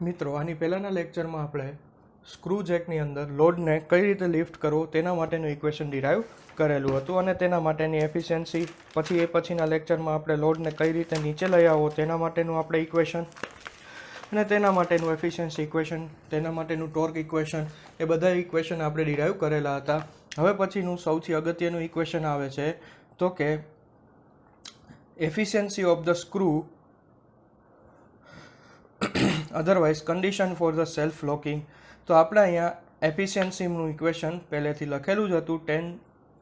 મિત્રો આની પહેલાંના લેક્ચરમાં આપણે સ્ક્રૂ જેકની અંદર લોડને કઈ રીતે લિફ્ટ કરવો તેના માટેનું ઇક્વેશન ડિરાઈવ કરેલું હતું અને તેના માટેની એફિશિયન્સી પછીના લેક્ચરમાં આપણે લોડને કઈ રીતે નીચે લઈ આવો તેના માટેનું આપણે ઇક્વેશન અને તેના માટેનું એફિશિયન્સી ઇક્વેશન, તેના માટેનું ટોર્ક ઇક્વેશન, એ બધા ઇક્વેશન આપણે ડિરાઈવ કરેલા હતા. હવે પછીનું સૌથી અગત્યનું ઇક્વેશન આવે છે તો કે efficiency of the screw otherwise condition for the self locking. તો આપણે અહીંયા એફિશિયન્સીનું ઇક્વેશન પહેલેથી લખેલું જ હતું, 10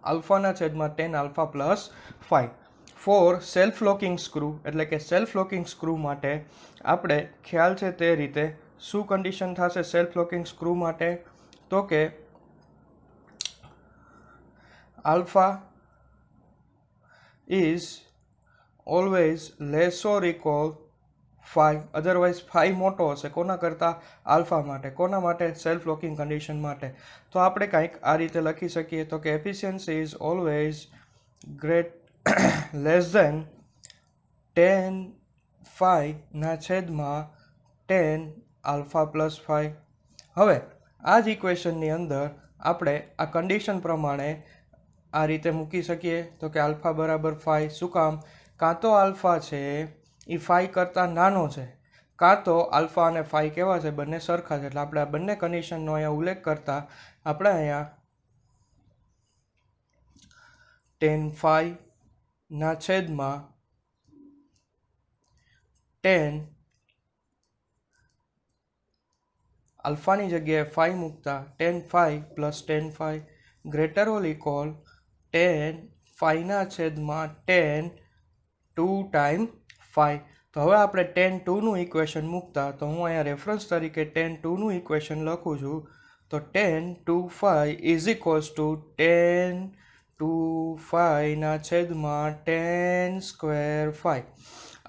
આલ્ફાના છેદમાં 10 alpha plus 5 four self locking screw. એટલે કે સેલ્ફ લોકિંગ સ્ક્રૂ માટે આપણે ખ્યાલ છે તે રીતે શું કન્ડિશન થશે સેલ્ફ લોકિંગ સ્ક્રૂ માટે, તો કે alpha is always less or equal 5, otherwise 5 મોટો હશે કોના કરતાં? આલ્ફા માટે. કોના માટે? સેલ્ફ લોકિંગ કન્ડિશન માટે. તો આપણે કંઈક આ રીતે લખી શકીએ તો કે efficiency is always less than 10 5 ના છેદમાં 10 આલ્ફા પ્લસ 5. હવે આ જ ઇક્વેશનની અંદર આપણે આ કન્ડિશન પ્રમાણે આ રીતે મૂકી શકીએ તો કે આલ્ફા બરાબર 5. શું કામ? કાં તો આલ્ફા છે એ 5 કરતાં નાનો છે, કાં તો આલ્ફા અને 5 કેવા છે? બંને સરખા છે. એટલે આપણે આ બંને કન્ડિશનનો અહીંયા ઉલ્લેખ કરતા આપણે અહીંયા 10 5 ના છેદમાં 10 આલ્ફાની જગ્યાએ 5 મૂકતા 10 5 પ્લસ 10 5 ગ્રેટર ઓર ઇક્વલ 10 5 ના છેદમાં 10 2 ટાઈમ 5. તો હવે આપણે 10 2નું ઇક્વેશન મૂકતા તો હું અહીંયા રેફરન્સ તરીકે 10 2નું ઇક્વેશન લખું છું. તો 10 2 5 ઇઝ ઇક્વલ્સ ટુ 10 2 5 ના છેદમાં 10 સ્ક્વેર 5.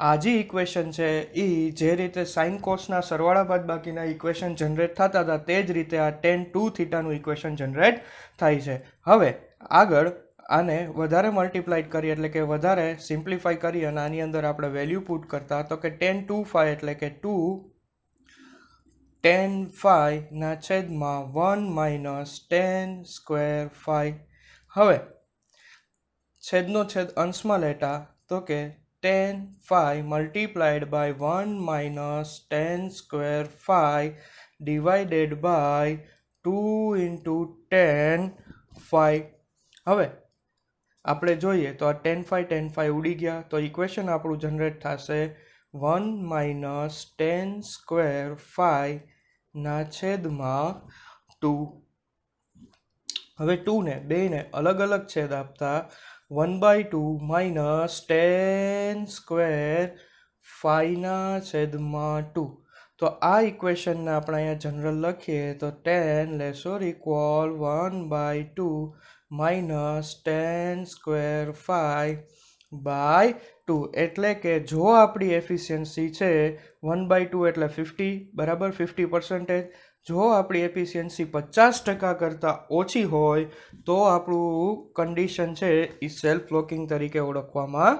આ જે ઇક્વેશન છે એ જે રીતે સાઇન કોસના સરવાળા બાદબાકીના ઇક્વેશન જનરેટ થતા હતા તે જ રીતે આ 10 2 થીટાનું ઇક્વેશન જનરેટ થાય છે. હવે આગળ આને વધારે મલ્ટીપ્લાઇડ કરી એટલે કે વધારે સિમ્પ્લિફાઈ કરી અને આની અંદર આપણે વેલ્યુ પુટ કરતા તો કે 10 2 5 એટલે કે 2 10 5 ના છેદમાં 1 માઇનસ 10 સ્ક્વેર 5. હવે છેદનો છેદ અંશમાં લેતા તો કે 10 5 multiplied by 1 minus 10 square 5 divided by 2 into 10 5. હવે આપણે જોઈએ તો આ 10 5 ઉડી ગયા તો ઇક્વેશન આપણું જનરેટ થશે 1 માઇનસ 10 સ્ક્વેર 5 ના છેદમાં 2. હવે 2ને બેને અલગ અલગ છેદ આપતા 1/2 માઇનસ 10 સ્ક્વેર 5 ના છેદમાં 2. તો આ ઇક્વેશનને આપણે અહીંયા જનરલ લખીએ તો 10 less or equal 1/2 minus 10 square 5 by 2. એટલે કે જો આપણી એફિશિયન્સી છે 1/2 એટલે 50 બરાબર 50%. જો આપણી એફિશિયન્સી 50% કરતાં ઓછી હોય તો આપણું કન્ડિશન છે એ સેલ્ફ લોકિંગ તરીકે ઓળખવામાં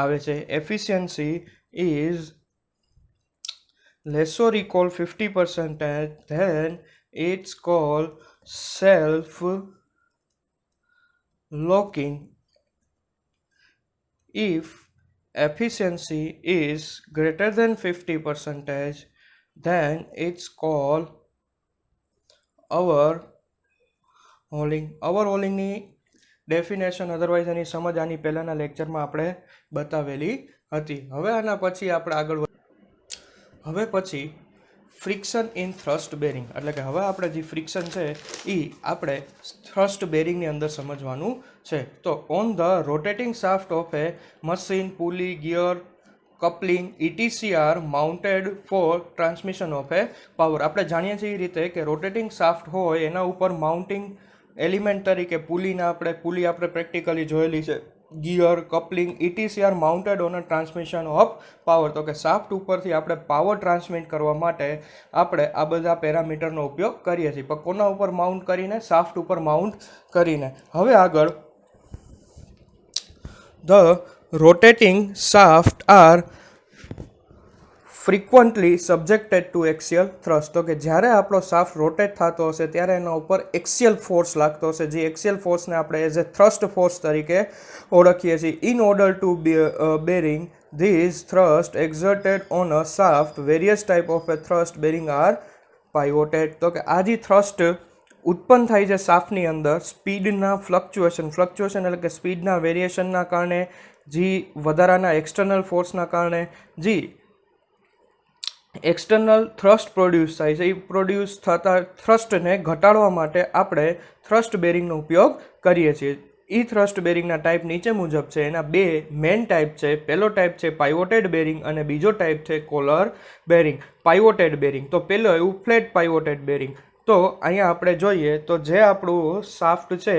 આવે છે. Efficiency is less or equal 50% then it's called self locking. If efficiency is greater than 50% then it's called overhauling. ઓવરહોલિંગની ડેફિનેશન અધરવાઇઝ એની સમજ આની પહેલાંના લેક્ચરમાં આપણે બતાવેલી હતી. હવે આના પછી આપણે આગળ હવે પછી ફ્રિક્શન ઇન થ્રસ્ટ બેરિંગ એટલે કે હવે આપણે જે ફ્રિક્શન છે એ આપણે થ્રસ્ટ બેરિંગની અંદર સમજવાનું છે. તો on the rotating shaft of a machine pulley gear coupling etc are mounted for transmission of a power. આપણે જાણીએ છીએ એ રીતે કે રોટેટિંગ શાફ્ટ હોય એના ઉપર માઉન્ટિંગ એલિમેન્ટ તરીકે પુલી આપણે પ્રેક્ટિકલી જોયેલી છે. Gear coupling etc are mounted on a transmission of power. તો કે શાફ્ટ ઉપરથી આપણે પાવર ટ્રાન્સમિટ કરવા માટે આપણે આ બધા પેરામીટરનો ઉપયોગ કરીએ છીએ. પણ કોના ઉપર માઉન્ટ કરીને? શાફ્ટ ઉપર માઉન્ટ કરીને. હવે આગળ the rotating shaft are frequently subjected to axial thrust, તો કે જ્યારે આપણો શાફ્ટ રોટેટ થતો હશે ત્યારે એના ઉપર એક્સિયલ ફોર્સ લાગતો હશે, જે એક્સિયલ ફોર્સને આપણે એઝ એ થ્રસ્ટ ફોર્સ તરીકે ઓળખીએ છીએ. In order to bearing these thrust exerted on a shaft various type of a thrust bearing are pivoted, તો કે આ જે થ્રસ્ટ ઉત્પન્ન થાય છે શાફ્ટની અંદર સ્પીડના ફ્લક્ચ્યુએશન એટલે કે સ્પીડના વેરિએશનના કારણે, જે વધારાના એક્સટર્નલ ફોર્સના કારણે જે એક્સટર્નલ થ્રસ્ટ પ્રોડ્યુસ થાય છે, એ પ્રોડ્યુસ થતા થ્રસ્ટને ઘટાડવા માટે આપણે થ્રસ્ટ બેરિંગનો ઉપયોગ કરીએ છીએ. એ થ્રસ્ટ બેરિંગના ટાઈપ નીચે મુજબ છે. એના બે મેઇન ટાઈપ છે. પહેલો ટાઈપ છે પાઇવોટેડ બેરિંગ અને બીજો ટાઈપ છે કોલર બેરિંગ. પાઇવોટેડ બેરિંગ તો પહેલો એવું ફ્લેટ પાઇવોટેડ બેરિંગ. તો અહીંયા આપણે જોઈએ તો જે આપણું શાફ્ટ છે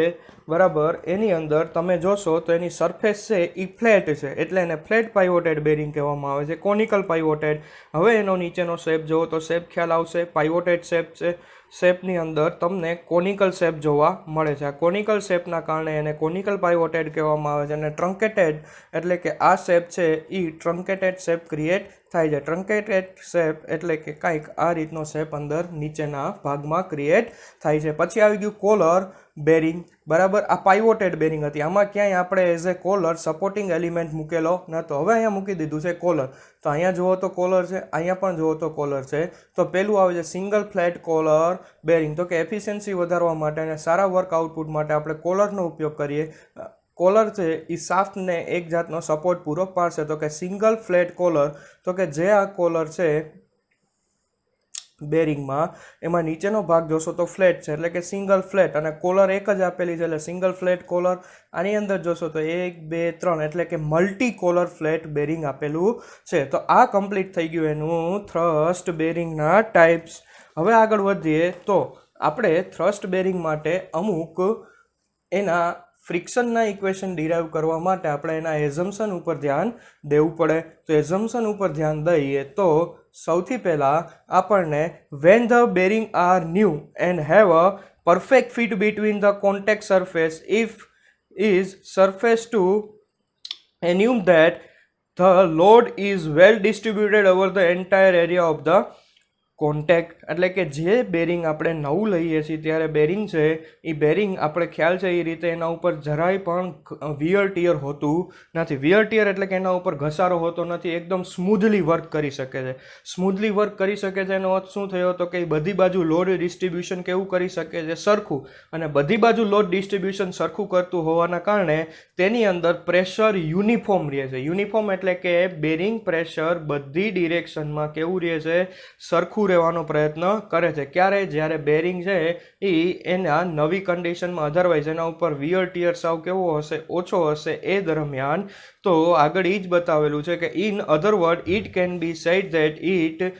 બરાબર, એની અંદર તમે જોશો તો એની સરફેસ છે એ ફ્લેટ છે, એટલે એને ફ્લેટ પાઇવોટેડ બેરિંગ કહેવામાં આવે છે. કોનિકલ પાઇવોટેડ, હવે એનો નીચેનો શેપ જુઓ તો શેપ ખ્યાલ આવશે. પાઇવોટેડ શેપ છે, શેપની અંદર તમને કોનિકલ શેપ જોવા મળે છે. આ કોનિકલ શેપના કારણે એને કોનિકલ પાઇવોટેડ કહેવામાં આવે છે. અને ટ્રંકેટેડ એટલે કે આ શેપ છે એ ટ્રંકેટેડ શેપ ક્રિએટ થાય છે. ટ્રંકેટેડ શેપ એટલે કે કંઈક આ રીતનો શેપ અંદર નીચેના ભાગમાં ક્રિએટ થાય છે. પછી આવી ગયું કોલર બેરિંગ બરાબર. આ પાઇવોટેડ બેરિંગ હતી, આમાં ક્યાંય આપણે as a collar supporting element મૂકેલો નહોતો. હવે અહીંયા મૂકી દીધું છે કોલર. તો અહીંયા જુઓ તો કોલર છે, અહીંયા પણ જુઓ તો કોલર છે. તો પહેલું આવે છે સિંગલ ફ્લેટ કોલર બેરિંગ, તો કે એફિશિયન્સી વધારવા માટે અને સારા વર્ક આઉટપુટ માટે આપણે કોલરનો ઉપયોગ કરીએ. કોલર છે એ શાફ્ટને એક જાતનો સપોર્ટ પૂરો પાડશે. તો કે સિંગલ ફ્લેટ કોલર, તો કે જે આ કોલર છે બેરિંગમાં એમાં નીચેનો ભાગ જોશો તો ફ્લેટ છે, એટલે કે સિંગલ ફ્લેટ, અને કોલર એક જ આપેલી છે એટલે સિંગલ ફ્લેટ કોલર. આની અંદર જોશો તો 1 2 3 એટલે કે મલ્ટી કોલર ફ્લેટ બેરિંગ આપેલું છે. તો આ કમ્પ્લીટ થઈ ગયું એનું થ્રસ્ટ બેરિંગના ટાઈપ્સ. હવે આગળ વધીએ તો આપણે થ્રસ્ટ બેરિંગ માટે અમુક એના ફ્રિક્શનના ઇક્વેશન ડિરાઈવ કરવા માટે આપણે એના એઝમ્પશન ઉપર ધ્યાન દેવું પડે. તો એઝમ્પશન ઉપર ધ્યાન દઈએ તો સૌથી પહેલાં આપણને when the bearing are new and have a perfect fit between the contact surface if is surface to assume that the load is well distributed over the entire area of the contact, એટલે કે જે bearing આપણે નવું લઈએ છીએ ત્યારે bearing છે એ bearing આપણે ખ્યાલ છે એ રીતે એના ઉપર જરાય પણ વિયર ટિયર હોતું નથી. વિયર ટિયર એટલે કે એના ઉપર ઘસારો હોતો નથી, એકદમ સ્મૂધલી વર્ક કરી શકે છે. સ્મૂધલી વર્ક કરી શકે છે એનો અર્થ શું થયો તો કે બધી બાજુ લોડ ડિસ્ટ્રીબ્યુશન કેવું કરી શકે છે, સરખું. અને બધી બાજુ લોડ ડિસ્ટ્રીબ્યુશન સરખું કરતું હોવાના કારણે તેની અંદર પ્રેશર યુનિફોર્મ રહે છે. યુનિફોર્મ એટલે કે બેરિંગ પ્રેશર બધી ડિરેક્શનમાં કેવું રહે છે, સરખું રહેવાનો પ્રયત્ન કરે છે. ક્યારે? જ્યારે બેરિંગ છે એ એના નવી કન્ડિશનમાં અધરવાઇઝ એના ઉપર વિયર ટિયર સાવ કેવો હશે, ઓછો હશે એ દરમિયાન. તો આગળ એ જ બતાવેલું છે કે in other word it can be said that it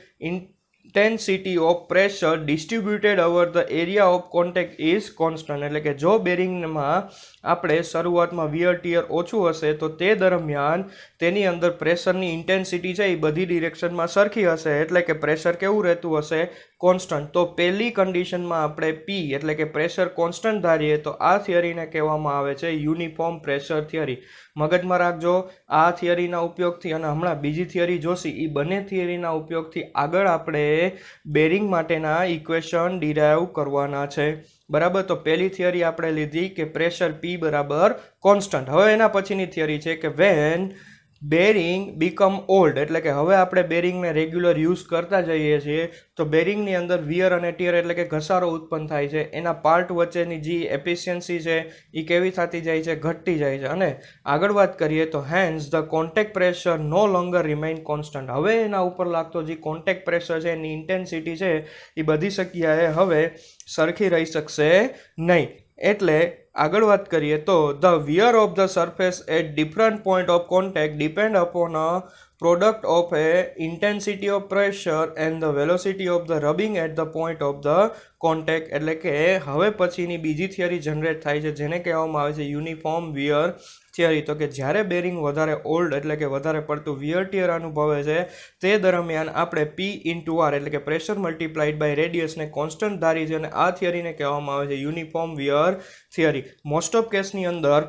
intensity of pressure distributed over the area of contact is constant, એટલે કે જો બેરિંગમાં આપણે શરૂઆતમાં વિયર ટિયર ઓછું હશે તો તે દરમિયાન તેની અંદર પ્રેશરની ઇન્ટેન્સિટી છે એ બધી ડિરેક્શનમાં સરખી હશે, એટલે કે પ્રેશર કેવું રહેતું હશે, કોન્સ્ટન્ટ. તો પહેલી કન્ડિશનમાં આપણે પી એટલે કે પ્રેશર કોન્સ્ટન્ટ ધારીએ તો આ થિયરીને કહેવામાં આવે છે યુનિફોર્મ પ્રેશર થિયરી. મગજમાં રાખજો, આ થિયરીના ઉપયોગથી અને હમણાં બીજી થિયરી જોશી, એ બંને થિયરીના ઉપયોગથી આગળ આપણે બેરિંગ માટેના ઇક્વેશન ડિરાઈવ કરવાના છે. બરાબર. તો પહેલી થિયરી આપણે લીધી કે પ્રેશર પી બરાબર કોન્સ્ટન્ટ. હવે એના પછીની થિયરી છે કે વેન બેરિંગ બીકમ ઓલ્ડ, એટલે કે હવે આપણે બેરિંગને રેગ્યુલર યુઝ કરતા જઈએ છીએ તો બેરિંગની અંદર વિયર અને ટિયર એટલે કે ઘસારો ઉત્પન્ન થાય છે. એના પાર્ટ વચ્ચેની જે એફિશિયન્સી છે એ કેવી થતી જાય છે, ઘટતી જાય છે. અને આગળ વાત કરીએ તો hence the contact pressure no longer remain constant. હવે એના ઉપર લાગતો જે કોન્ટેક્ટ પ્રેશર છે એની ઇન્ટેન્સિટી છે એ બધી જગ્યાએ હવે સરખી રહી શકશે નહીં. એટલે આગળ વાત કરીએ તો the wear of the surface at different point of contact depend upon a product of a intensity of pressure and the velocity of the rubbing at the point of the contact. એટલે કે હવે પછીની બીજી theory generate થાય છે જેને કહેવામાં આવે છે યુનિફોર્મ વિયર થિયરી. તો કે જ્યારે બેરિંગ વધારે ઓલ્ડ એટલે કે વધારે પડતું વિયર ટિયર અનુભવે છે તે દરમિયાન આપણે પી ઇન્ટુ આર એટલે કે પ્રેશર મલ્ટીપ્લાઇડ બાય રેડિયસને કોન્સ્ટન્ટ ધારી છે, અને આ થિયરીને કહેવામાં આવે છે uniform wear theory. Most of કેસની અંદર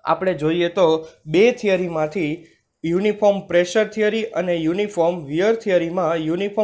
આપણે જોઈએ તો બે થિયરીમાંથી યુનિફોર્મ પ્રેશર થિયરી અને યુનિફોર્મ વિયર થિયરીમાં યુનિફોર્મ